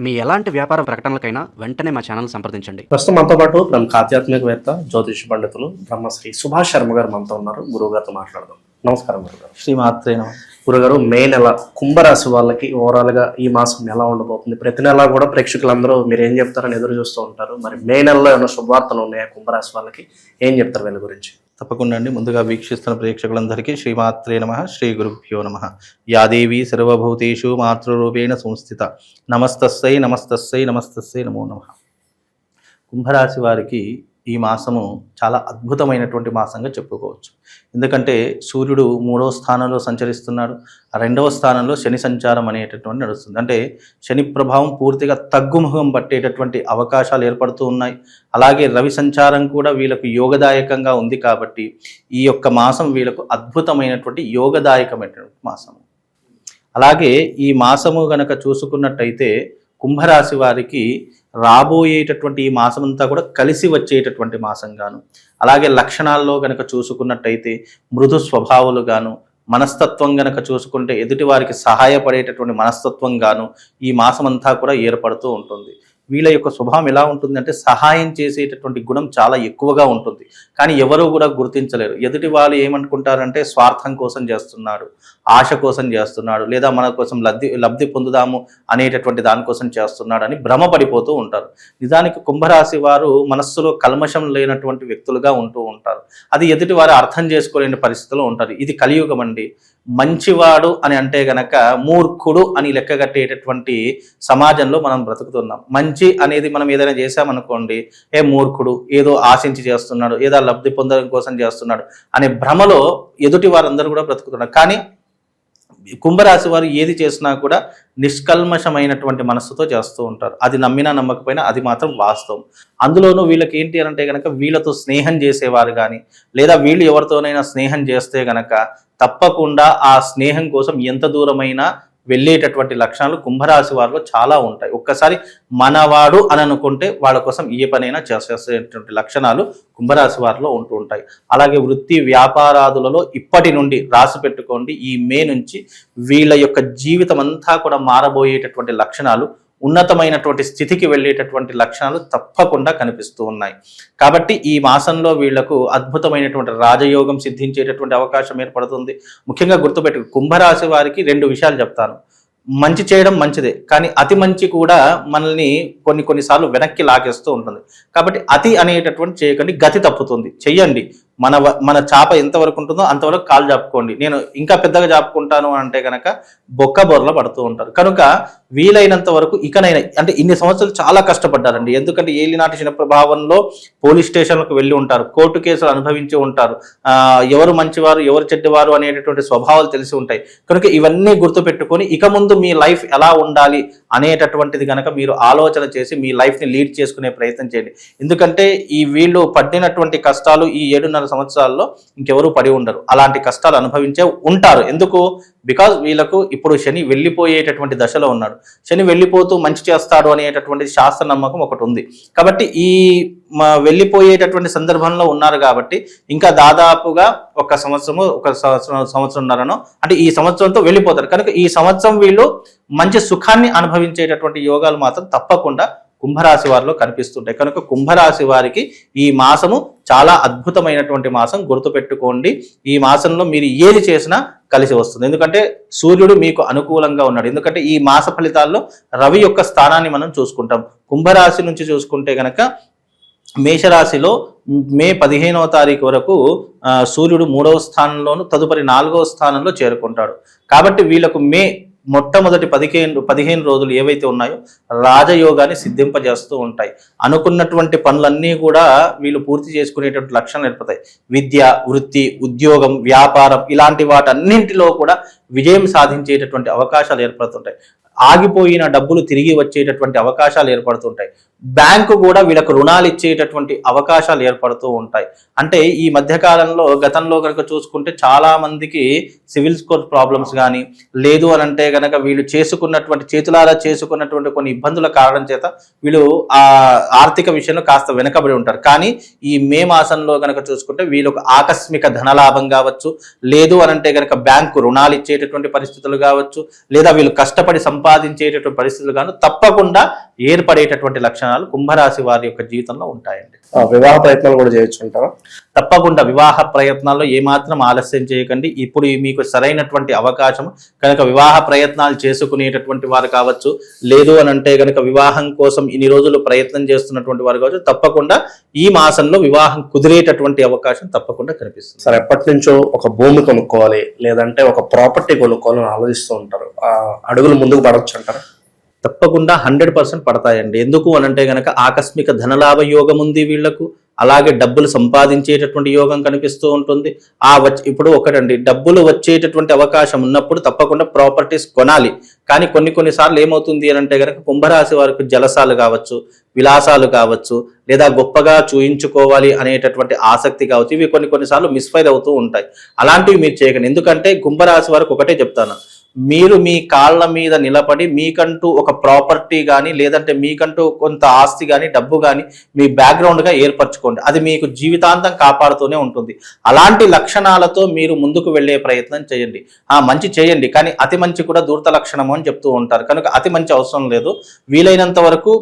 మీ ఎలాంటి వ్యాపార ప్రకటనలకైనా వెంటనే మా ఛానల్ సంప్రదించండి. ప్రస్తుతం మనతో పాటు ప్రముఖ ఆధ్యాత్మికవేత్త జ్యోతిష పండితులు బ్రహ్మశ్రీ సుభాష్ శర్మ గారు మనతో ఉన్నారు. గురువుగారితో మాట్లాడదాం. నమస్కారం గురుగారు. శ్రీమాత్రే నమః. గురుగారు, మే నెల కుంభరాశి వాళ్ళకి ఓవరాల్ గా ఈ మాసం ఎలా ఉండబోతుంది? ప్రతి నెల కూడా ప్రేక్షకులందరూ మీరు ఏం చెప్తారని ఎదురు చూస్తూ ఉంటారు. మరి మే నెలలో ఏమైనా శుభవార్తలు ఉన్నాయా కుంభరాశి వాళ్ళకి? ఏం చెప్తారు వీళ్ళ గురించి? తప్పకుండా అండి. ముందుగా వీక్షిస్తున్న ప్రేక్షకులందరికీ శ్రీమాత్రే నమః, శ్రీ గురుభ్యో నమః. యాదేవి సర్వభూతేషు మాతృరూపేణ సంస్థిత నమస్తస్సై నమస్తస్సై నమస్తస్సై నమో నమః. కుంభరాశి వారికి ఈ మాసము చాలా అద్భుతమైనటువంటి మాసంగా చెప్పుకోవచ్చు. ఎందుకంటే సూర్యుడు 3వ స్థానంలో సంచరిస్తున్నాడు. 2వ స్థానంలో శని సంచారం అనేటటువంటి నడుస్తుంది. అంటే శని ప్రభావం పూర్తిగా తగ్గుముఖం పట్టేటటువంటి అవకాశాలు ఏర్పడుతూ ఉన్నాయి. అలాగే రవి సంచారం కూడా వీళ్ళకు యోగదాయకంగా ఉంది. కాబట్టి ఈ యొక్క మాసం వీళ్ళకు అద్భుతమైనటువంటి యోగదాయకమైనటువంటి మాసము. అలాగే ఈ మాసము గనక చూసుకున్నట్టయితే కుంభరాశి వారికి రాబోయేటటువంటి ఈ మాసమంతా కూడా కలిసి వచ్చేటటువంటి మాసంగాను, అలాగే లక్షణాల్లో గనక చూసుకున్నట్టయితే మృదు స్వభావాలు గాను, మనస్తత్వం గనక చూసుకుంటే ఎదుటి వారికి సహాయపడేటటువంటి మనస్తత్వం గాను ఈ మాసమంతా కూడా ఏర్పడుతూ ఉంటుంది. వీళ్ళ యొక్క స్వభావం ఎలా ఉంటుందంటే సహాయం చేసేటటువంటి గుణం చాలా ఎక్కువగా ఉంటుంది. కానీ ఎవరు కూడా గుర్తించలేరు. ఎదుటి వాళ్ళు ఏమనుకుంటారంటే స్వార్థం కోసం చేస్తున్నాడు, ఆశ కోసం చేస్తున్నాడు, లేదా మన కోసం లబ్ధి పొందుదాము అనేటటువంటి దానికోసం చేస్తున్నాడు అని భ్రమపడిపోతూ ఉంటారు. నిజానికి కుంభరాశి వారు మనస్సులో కల్మషం లేనటువంటి వ్యక్తులుగా ఉంటూ ఉంటారు. అది ఎదుటి వారు అర్థం చేసుకోలేని పరిస్థితిలో ఉంటారు. ఇది కలియుగం అండి. మంచివాడు అని అంటే గనక మూర్ఖుడు అని లెక్కగట్టేటటువంటి సమాజంలో మనం బ్రతుకుతున్నాం. మంచి అనేది మనం ఏదైనా చేశామనుకోండి, మూర్ఖుడు, ఏదో ఆశించి చేస్తున్నాడు, ఏదో లబ్ధి పొందడం కోసం చేస్తున్నాడు అనే భ్రమలో ఎదుటి వారందరూ కూడా బ్రతుకుతున్నారు. కానీ కుంభరాశి వారు ఏది చేసినా కూడా నిష్కల్మషమైనటువంటి మనస్సుతో చేస్తూ ఉంటారు. అది నమ్మినా నమ్మకపోయినా అది మాత్రం వాస్తవం. అందులోనూ వీళ్ళకి ఏంటి అని అంటే కనుక వీళ్ళతో స్నేహం చేసేవారు కానీ, లేదా వీళ్ళు ఎవరితోనైనా స్నేహం చేస్తే గనక తప్పకుండా ఆ స్నేహం కోసం ఎంత దూరమైనా వెళ్ళేటటువంటి లక్షణాలు కుంభరాశి వారిలో చాలా ఉంటాయి. ఒక్కసారి మనవాడు అని అనుకుంటే వాళ్ళ కోసం ఏ పనైనా చేసేటువంటి లక్షణాలు కుంభరాశి వారిలో ఉంటూ ఉంటాయి. అలాగే వృత్తి వ్యాపారాదులలో ఇప్పటి నుండి రాసి పెట్టుకోండి, ఈ మే నుంచి వీళ్ళ యొక్క జీవితం అంతా కూడా మారబోయేటటువంటి లక్షణాలు, ఉన్నతమైనటువంటి స్థితికి వెళ్ళేటటువంటి లక్షణాలు తప్పకుండా కనిపిస్తూ ఉన్నాయి. కాబట్టి ఈ మాసంలో వీళ్లకు అద్భుతమైనటువంటి రాజయోగం సిద్ధించేటటువంటి అవకాశం ఏర్పడుతుంది. ముఖ్యంగా గుర్తుపెట్టు, కుంభరాశి వారికి 2 విషయాలు చెప్తాను. మంచి చేయడం మంచిదే, కానీ అతి మంచి కూడా మనల్ని కొన్నిసార్లు వెనక్కి లాగేస్తూ ఉంటుంది. కాబట్టి అతి అనేటటువంటి చేయకండి, గతి తప్పుతుంది. చెయ్యండి. మన చాప ఎంతవరకు ఉంటుందో అంతవరకు కాలు జాపుకోండి. నేను ఇంకా పెద్దగా జాపుకుంటాను అంటే కనుక బొక్క బొర్రలో పడుతూ ఉంటారు. కనుక వీలైనంత వరకు ఇకనైనా, అంటే ఇన్ని సంవత్సరాలు చాలా కష్టపడ్డారండి. ఎందుకంటే ఏలినాటి శని ప్రభావంలో పోలీస్ స్టేషన్లకు వెళ్ళి ఉంటారు, కోర్టు కేసులు అనుభవించి ఉంటారు, ఎవరు మంచివారు ఎవరు చెడ్డవారు అనేటటువంటి స్వభావాలు తెలిసి ఉంటాయి. కనుక ఇవన్నీ గుర్తుపెట్టుకొని ఇక ముందు మీ లైఫ్ ఎలా ఉండాలి అనేటటువంటిది కనుక మీరు ఆలోచన చేసి మీ లైఫ్ని లీడ్ చేసుకునే ప్రయత్నం చేయండి. ఎందుకంటే వీళ్ళు పడినటువంటి కష్టాలు ఈ 7.5 సంవత్సరాల్లో ఇంకెవరూ పడి ఉండరు. అలాంటి కష్టాలు అనుభవించే ఉంటారు. ఎందుకు? బికాజ్ వీళ్ళకు ఇప్పుడు శని వెళ్ళిపోయేటటువంటి దశలో ఉన్నాడు. శని వెళ్ళిపోతూ మంచి చేస్తాడు అనేటటువంటి శాస్త్ర నమ్మకం ఒకటి ఉంది. కాబట్టి ఈ వెళ్ళిపోయేటటువంటి సందర్భంలో ఉన్నారు. కాబట్టి ఇంకా దాదాపుగా ఒక సంవత్సరంన్నరనో, అంటే ఈ సంవత్సరంతో వెళ్ళిపోతారు. కనుక ఈ సంవత్సరం వీళ్ళు మంచి సుఖాన్ని అనుభవించేటటువంటి యోగాలు మాత్రం తప్పకుండా కుంభరాశి వారిలో కనిపిస్తుంటాయి. కనుక కుంభరాశి వారికి ఈ మాసము చాలా అద్భుతమైనటువంటి మాసం. గుర్తుపెట్టుకోండి, ఈ మాసంలో మీరు ఏది చేసినా కలిసి వస్తుంది. ఎందుకంటే సూర్యుడు మీకు అనుకూలంగా ఉన్నాడు. ఎందుకంటే ఈ మాస ఫలితాల్లో రవి యొక్క స్థానాన్ని మనం చూసుకుంటాం. కుంభరాశి నుంచి చూసుకుంటే గనక మేషరాశిలో మే 15వ తారీఖు వరకు సూర్యుడు 3వ స్థానంలోను, తదుపరి 4వ స్థానంలో చేరుకుంటాడు. కాబట్టి వీళ్ళకు మొట్టమొదటి 15 రోజులు ఏవైతే ఉన్నాయో రాజయోగాన్ని సిద్ధింపజేస్తూ ఉంటాయి. అనుకున్నటువంటి పనులన్నీ కూడా వీళ్ళు పూర్తి చేసుకునేటువంటి లక్షణాలు ఏర్పడతాయి. విద్య, వృత్తి, ఉద్యోగం, వ్యాపారం ఇలాంటి వాటన్నింటిలో కూడా విజయం సాధించేటటువంటి అవకాశాలు ఏర్పడుతుంటాయి. ఆగిపోయిన డబ్బులు తిరిగి వచ్చేటటువంటి అవకాశాలు ఏర్పడుతుంటాయి. బ్యాంకు కూడా వీళ్ళకు రుణాలు ఇచ్చేటటువంటి అవకాశాలు ఏర్పడుతూ ఉంటాయి. అంటే ఈ మధ్యకాలంలో గతంలో కనుక చూసుకుంటే చాలా మందికి సివిల్ స్కోర్ ప్రాబ్లమ్స్ కానీ, లేదు అని అంటే కనుక వీళ్ళు చేతులారా చేసుకున్నటువంటి కొన్ని ఇబ్బందుల కారణం చేత వీళ్ళు ఆ ఆర్థిక విషయంలో కాస్త వెనకబడి ఉంటారు. కానీ ఈ మే మాసంలో కనుక చూసుకుంటే వీళ్ళకు ఆకస్మిక ధనలాభం కావచ్చు, లేదు అని అంటే కనుక బ్యాంకు రుణాలు ఇచ్చేటటువంటి పరిస్థితులు కావచ్చు, లేదా వీళ్ళు కష్టపడి సంపాదించేటటువంటి పరిస్థితులు గాను తప్పకుండా ఏర్పడేటటువంటి లక్షణాలు కుంభరాశి వారి యొక్క జీవితంలో ఉంటాయండి. వివాహ ప్రయత్నాలు కూడా చేయొచ్చు అంటారా? తప్పకుండా వివాహ ప్రయత్నాల్లో ఏమాత్రం ఆలస్యం చేయకండి. ఇప్పుడు మీకు సరైనటువంటి అవకాశం కనుక వివాహ ప్రయత్నాలు చేసుకునేటటువంటి వారు కావచ్చు, లేదు అని అంటే కనుక వివాహం కోసం ఇన్ని రోజులు ప్రయత్నం చేస్తున్నటువంటి వారు కావచ్చు, తప్పకుండా ఈ మాసంలో వివాహం కుదిరేటటువంటి అవకాశం తప్పకుండా కనిపిస్తుంది. సార్, ఎప్పటి నుంచో ఒక భూమి కొనుక్కోవాలి లేదంటే ఒక ప్రాపర్టీ కొనుక్కోవాలని ఆలోచిస్తూ ఉంటారు, అడుగులు ముందుకు పడవచ్చు అంటారా? తప్పకుండా 100% పడతాయండి. ఎందుకు అనంటే గనక ఆకస్మిక ధనలాభ యోగం ఉంది వీళ్లకు, అలాగే డబ్బులు సంపాదించేటటువంటి యోగం కనిపిస్తూ ఉంటుంది. ఇప్పుడు ఒకటండి, డబ్బులు వచ్చేటటువంటి అవకాశం ఉన్నప్పుడు తప్పకుండా ప్రాపర్టీస్ కొనాలి. కానీ కొన్నిసార్లు ఏమవుతుంది అని అంటే కనుక కుంభరాశి వారికి జలసాలు కావచ్చు, విలాసాలు కావచ్చు, లేదా గొప్పగా చూయించుకోవాలి అనేటటువంటి ఆసక్తి కావచ్చు, ఇవి కొన్నిసార్లు మిస్ఫైర్ అవుతూ ఉంటాయి. అలాంటివి మీరు చేయకండి. ఎందుకంటే కుంభరాశి వారికి ఒకటే చెప్తాను, మీరు మీ కాళ్ళ మీద నిలబడి మీకంటూ ఒక ప్రాపర్టీ కానీ లేదంటే మీకంటూ కొంత ఆస్తి కానీ డబ్బు కానీ మీ బ్యాక్గ్రౌండ్గా ఏర్పరచుకోండి. అది మీకు జీవితాంతం కాపాడుతూనే ఉంటుంది. అలాంటి లక్షణాలతో మీరు ముందుకు వెళ్ళే ప్రయత్నం చేయండి. మంచి చేయండి, కానీ అతి మంచి కూడా దూర్త లక్షణము అని చెప్తూ ఉంటారు. కనుక అతి మంచి అవసరం లేదు. వీలైనంత వరకు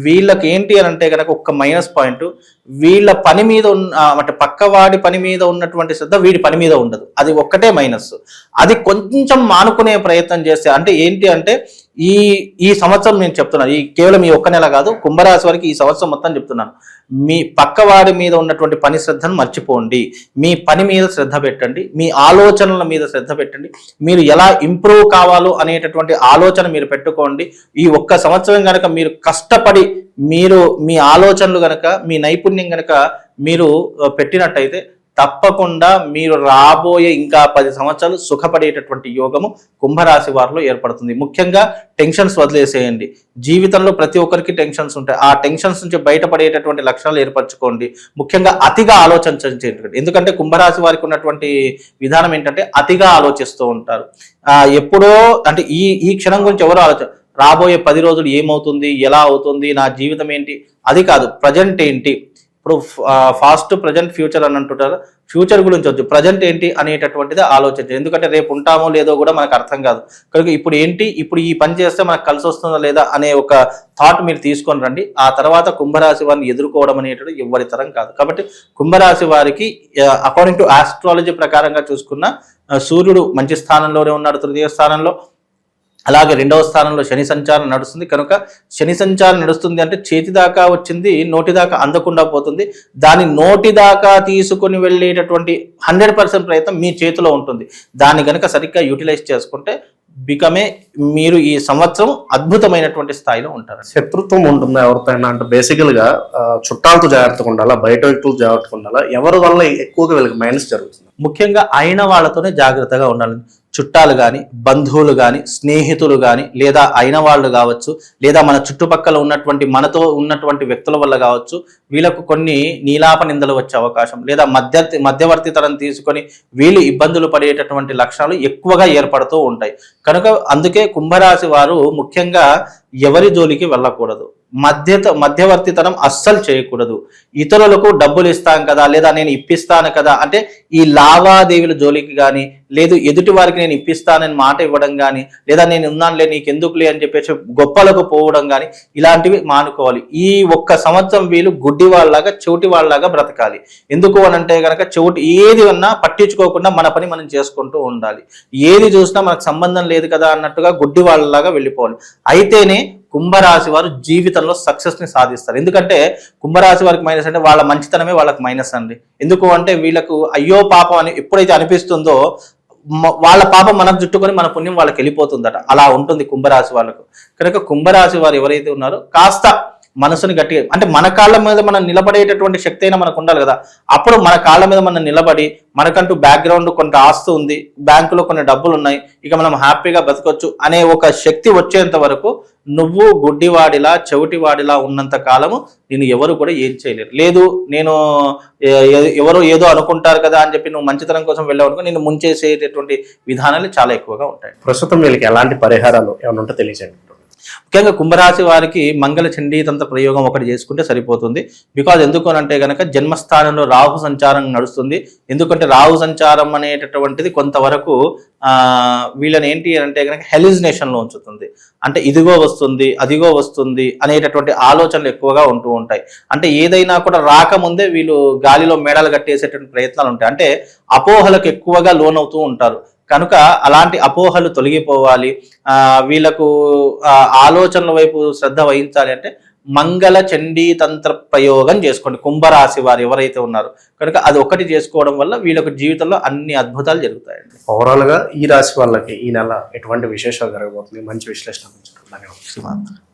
వీళ్ళకి ఏంటి అని అంటే కనుక ఒక్క మైనస్ పాయింట్, వీళ్ళ పని మీద అంటే పక్కవాడి పని మీద ఉన్నటువంటి శ్రద్ధ వీడి పని మీద ఉండదు. అది ఒక్కటే మైనస్. అది కొంచెం మానుకునే ప్రయత్నం చేస్తే, అంటే ఏంటి అంటే ఈ సంవత్సరం నేను చెప్తున్నాను, కేవలం ఈ ఒక్క నెల కాదు, కుంభరాశి వారికి ఈ సంవత్సరం మొత్తం చెప్తున్నాను, మీ పక్కవాడి మీద ఉన్నటువంటి పని శ్రద్ధను మర్చిపోండి. మీ పని మీద శ్రద్ధ పెట్టండి, మీ ఆలోచనల మీద శ్రద్ధ పెట్టండి. మీరు ఎలా ఇంప్రూవ్ కావాలో అనేటటువంటి ఆలోచన మీరు పెట్టుకోండి. ఈ ఒక్క సంవత్సరం కనుక మీరు కష్టపడి మీరు మీ ఆలోచనలు గనక మీ నైపుణ్యం గనక మీరు పెట్టినట్టయితే తప్పకుండా మీరు రాబోయే ఇంకా 10 సంవత్సరాలు సుఖపడేటటువంటి యోగము కుంభరాశి వారిలో ఏర్పడుతుంది. ముఖ్యంగా టెన్షన్స్ వదిలేసేయండి. జీవితంలో ప్రతి ఒక్కరికి టెన్షన్స్ ఉంటాయి. ఆ టెన్షన్స్ నుంచి బయటపడేటటువంటి లక్షణాలు ఏర్పరచుకోండి. ముఖ్యంగా అతిగా ఆలోచించేటటువంటి, ఎందుకంటే కుంభరాశి వారికి ఉన్నటువంటి విధానం ఏంటంటే అతిగా ఆలోచిస్తూ ఉంటారు. ఎప్పుడో అంటే ఈ క్షణం గురించి ఎవరు రాబోయే 10 రోజులు ఏమవుతుంది, ఎలా అవుతుంది, నా జీవితం ఏంటి, అది కాదు, ప్రజెంట్ ఏంటి. ఇప్పుడు ఫాస్ట్ ప్రజెంట్ ఫ్యూచర్ అని అంటుంటారు. ఫ్యూచర్ గురించి వచ్చు, ప్రజెంట్ ఏంటి అనేటటువంటిది ఆలోచించండి. ఎందుకంటే రేపు ఉంటామో లేదో కూడా మనకు అర్థం కాదు. కనుక ఇప్పుడు ఏంటి, ఇప్పుడు ఈ పని చేస్తే మనకు కలిసి వస్తుందా లేదా అనే ఒక థాట్ మీరు తీసుకొని రండి. ఆ తర్వాత కుంభరాశి వారిని ఎదుర్కోవడం అనేటువంటి ఎవరి తరం కాదు. కాబట్టి కుంభరాశి వారికి అకార్డింగ్ టు ఆస్ట్రాలజీ ప్రకారంగా చూసుకున్న సూర్యుడు మంచి స్థానంలోనే ఉన్నాడు, 3వ స్థానంలో. అలాగే 2వ స్థానంలో శని సంచారం నడుస్తుంది. కనుక శని సంచారం నడుస్తుంది అంటే చేతి దాకా వచ్చింది నోటి దాకా అందకుండా పోతుంది. దాని నోటి దాకా తీసుకొని వెళ్ళేటటువంటి 100% ప్రయత్నం మీ చేతిలో ఉంటుంది. దాన్ని కనుక సరిగ్గా యూటిలైజ్ చేసుకుంటే మీరు ఈ సంవత్సరం అద్భుతమైనటువంటి స్థాయిలో ఉంటారు. శత్రుత్వం ఉంటుందా ఎవరితోనైనా? అంటే బేసికల్ గా చుట్టాలతో జాగ్రత్తగా ఉండాలా, బయట వ్యక్తులు జాగ్రత్తగా ఉండాలా, ఎవరి వల్ల ఎక్కువగా వీళ్ళకి మైనస్ జరుగుతుంది? ముఖ్యంగా అయిన వాళ్ళతోనే జాగ్రత్తగా ఉండాలి. చుట్టాలు కానీ, బంధువులు కానీ, స్నేహితులు కానీ, లేదా అయిన వాళ్ళు కావచ్చు, లేదా మన చుట్టుపక్కల ఉన్నటువంటి మనతో ఉన్నటువంటి వ్యక్తుల వల్ల కావచ్చు, వీళ్ళకు కొన్ని నీలాప నిందలు వచ్చే అవకాశం, లేదా మధ్యవర్తితనం తీసుకొని వీళ్ళు ఇబ్బందులు పడేటటువంటి లక్షణాలు ఎక్కువగా ఏర్పడుతూ ఉంటాయి. కనుక అందుకే కుంభరాశి వారు ముఖ్యంగా ఎవరి జోలికి వెళ్ళకూడదు. మధ్యవర్తితనం అస్సలు చేయకూడదు. ఇతరులకు డబ్బులు ఇస్తాం కదా, లేదా నేను ఇప్పిస్తాను కదా అంటే ఈ లావాదేవీల జోలికి కానీ, లేదు ఎదుటి వారికి నేను ఇప్పిస్తానని మాట ఇవ్వడం కానీ, లేదా నేను ఉన్నానులే నీకెందుకులే అని చెప్పేసి గొప్పలకు పోవడం కానీ, ఇలాంటివి మానుకోవాలి. ఈ ఒక్క సంవత్సరం వీళ్ళు గుడ్డి వాళ్ళలాగా చెవిటి వాళ్ళలాగా బ్రతకాలి. ఎందుకు అనంటే కనుక చెవిటి ఏది ఉన్నా పట్టించుకోకుండా మన పని మనం చేసుకుంటూ ఉండాలి. ఏది చూసినా మనకు సంబంధం లేదు కదా అన్నట్టుగా గుడ్డి వాళ్ళలాగా వెళ్ళిపోవాలి. అయితేనే కుంభరాశి వారు జీవితంలో సక్సెస్ ని సాధిస్తారు. ఎందుకంటే కుంభరాశి వారికి మైనస్ అంటే వాళ్ళ మంచితనమే వాళ్ళకి మైనస్ అండి. ఎందుకు అంటే వీళ్ళకు అయ్యో పాపం అని ఎప్పుడైతే అనిపిస్తుందో వాళ్ళ పాపం మనకు చుట్టుకొని మన పుణ్యం వాళ్ళకి వెళ్ళిపోతుందట. అలా ఉంటుంది కుంభరాశి వాళ్ళకు. కనుక కుంభరాశి వారు ఎవరైతే ఉన్నారో కాస్త మనసుని గట్టిగా, అంటే మన కాళ్ళ మీద మనం నిలబడేటటువంటి శక్తి అయినా మనకు ఉండాలి కదా. అప్పుడు మన కాళ్ళ మీద మనం నిలబడి మనకంటూ బ్యాక్గ్రౌండ్ కొంత ఆస్తి ఉంది, బ్యాంకులో కొన్ని డబ్బులు ఉన్నాయి, ఇక మనం హ్యాపీగా బతకొచ్చు అనే ఒక శక్తి వచ్చేంత వరకు నువ్వు గుడ్డివాడిలా చెవిటివాడిలా ఉన్నంత కాలము నేను ఎవరు కూడా ఏం చేయలేరు. లేదు నేను ఎవరో ఏదో అనుకుంటారు కదా అని చెప్పి నువ్వు మంచితనం కోసం వెళ్ళావనుకో నేను ముంచేసేటటువంటి విధానాలు చాలా ఎక్కువగా ఉంటాయి. ప్రస్తుతం వీళ్ళకి ఎలాంటి పరిహారాలు ఏమైనా ఉంటే తెలియజేయండి. ముఖ్యంగా కుంభరాశి వారికి మంగళ చండీతంత్ర ప్రయోగం ఒకటి చేసుకుంటే సరిపోతుంది. బికాజ్ ఎందుకు అంటే కనుక జన్మస్థానంలో రాహు సంచారం నడుస్తుంది. ఎందుకంటే రాహు సంచారం అనేటటువంటిది కొంతవరకు వీళ్ళని ఏంటి అంటే కనుక హెలిజినేషన్లో ఉంచుతుంది. అంటే ఇదిగో వస్తుంది అదిగో వస్తుంది అనేటటువంటి ఆలోచనలు ఎక్కువగా ఉంటూ ఉంటాయి. అంటే ఏదైనా కూడా రాకముందే వీళ్ళు గాలిలో మేడలు కట్టేసేటువంటి ప్రయత్నాలు ఉంటాయి. అంటే అపోహలకు ఎక్కువగా లోనవుతూ ఉంటారు. కనుక అలాంటి అపోహలు తొలగిపోవాలి, వీళ్ళకు ఆలోచనల వైపు శ్రద్ధ వహించాలి అంటే మంగళ చండీ తంత్ర ప్రయోగం చేసుకోండి కుంభరాశి వారు ఎవరైతే ఉన్నారో. కనుక అది ఒకటి చేసుకోవడం వల్ల వీళ్ళకు జీవితంలో అన్ని అద్భుతాలు జరుగుతాయండి. ఓవరాల్ గా ఈ రాశి వాళ్ళకి ఈ నెల ఎటువంటి విశేషాలు జరగబోతుంది? మంచి విశ్లేషణ. ధన్యవాదాలు.